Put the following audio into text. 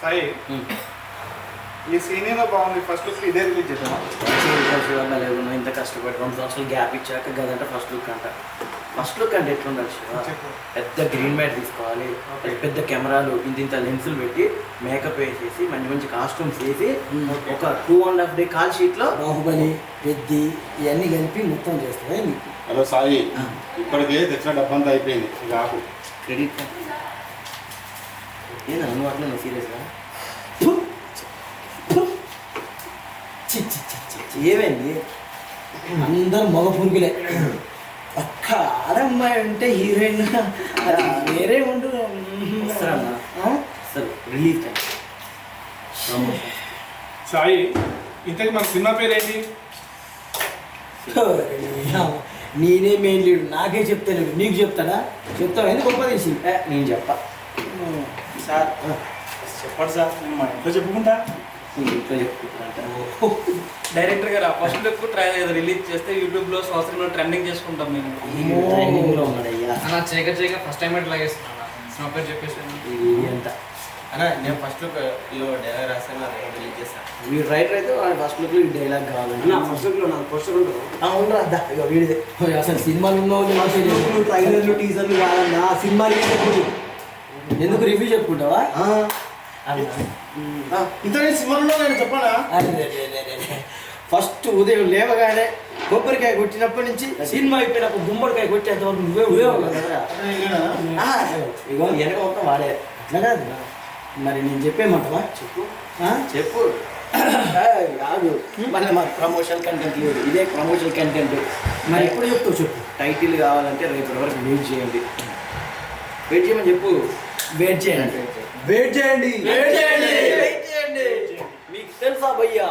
సాయి ఈ సీన్ ఏదో బాగుంది, ఫస్ట్ లుక్ ఇదే రిలీజ్ చేద్దాం. ఇంత కష్టపడి 2 సంవత్సరాలు గ్యాప్ ఇచ్చాక గదంటే ఫస్ట్ లుక్ అంట. ఫస్ట్ లుక్ అంటే ఎట్లుండాలి శివ? పెద్ద గ్రీన్ మ్యాట్ తీసుకోవాలి, పెద్ద కెమెరాలు, ఇంత లెన్సులు పెట్టి మేకప్ వేసేసి మంచి మంచి కాస్ట్యూమ్స్ వేసి ఒక 2.5 day కాల్ షీట్లో బాహుబలి పెద్ది ఇవన్నీ కలిపి మొత్తం చేస్తావా నీకు? హలో సాయి, ఇప్పటికే తెచ్చిన డబ్బంతా అయిపోయింది, ఇక ఆకు. క్రెడిట్ ఏందా నువ్వు అట్లా సీరియస్గా? ఏమైంది? అందరు మగ పురుగులే. ఒక్క ఆడమ్మాయి అంటే హీరోయిన్ వేరే ఉండు. సరే రిలీజ్ సాయి, ఇంతకు మన సినిమా పేరు ఏంటి? నేనే మెయిన్ లీడు, నాకే చెప్తాను, నీకు చెప్తాడా? చెప్తావు ఎందుకు గొప్ప తీసి? నేను చెప్పా సార్ చెప్పండి సార్, నేను మా ఇంట్లో చెప్పుకుంటా. ఇంట్లో చెప్పుకుంటా. డైరెక్టర్ గారు ఫస్ట్ లుక్ రిలీజ్ చేస్తే యూట్యూబ్ లో సోషల్ మీడియా ట్రెండింగ్ చేసుకుంటాం మేము. ట్రైనింగ్ లో ఉన్నాడయ్యా. అన్న చేయక ఫస్ట్ టైం ఎట్లా చేస్తున్నాను నా పేరు చెప్పేసి ఎంత అన్నా నేను ఫస్ట్ లుక్ లో డైలాగ్ రాసాను, రిలీజ్ చేస్తాను. వీడు రైటర్ అయితే వాడి ఫస్ట్ లుక్ ఈ డైలాగ్ కావాలండి. ఫస్ట్ లుక్ లో నాకు పోస్టర్ ఉంటుంది. అవును రా, ఇక వీడిదే. అసలు సినిమాలు ఉన్న ట్రైలర్లు టీజర్లు కాదన్నా, సినిమాలు ఎందుకు రివ్యూ చెప్పుకుంటావా? ఇంత సినిమాలో నేను చెప్పాలా? ఫస్ట్ ఉదయం లేవగానే కొబ్బరికాయ కొట్టినప్పటి నుంచి సినిమా అయిపోయినప్పుడు గుమ్మడికాయ కొట్టేంత వరకు నువ్వే ఉన్నావు కదా. ఇగో వెనక మొత్తం వాడే. అట్లా కాదు మరి నేను చెప్పేమంటావా? చెప్పు ఆ? చెప్పు. కాదు మళ్ళీ మాకు ప్రమోషన్ కంటెంట్ లేదు, ఇదే ప్రమోషన్ కంటెంట్. మరి ఎప్పుడు చెప్తావు చెప్పు. టైటిల్ కావాలంటే రేపటి వరకు వెయిట్ చేయండి. వెయిట్ చేయమని చెప్పు. వెయిట్ చేయండి. వెయిట్ చేయండి. మీకు తెలుసా భయ్యా,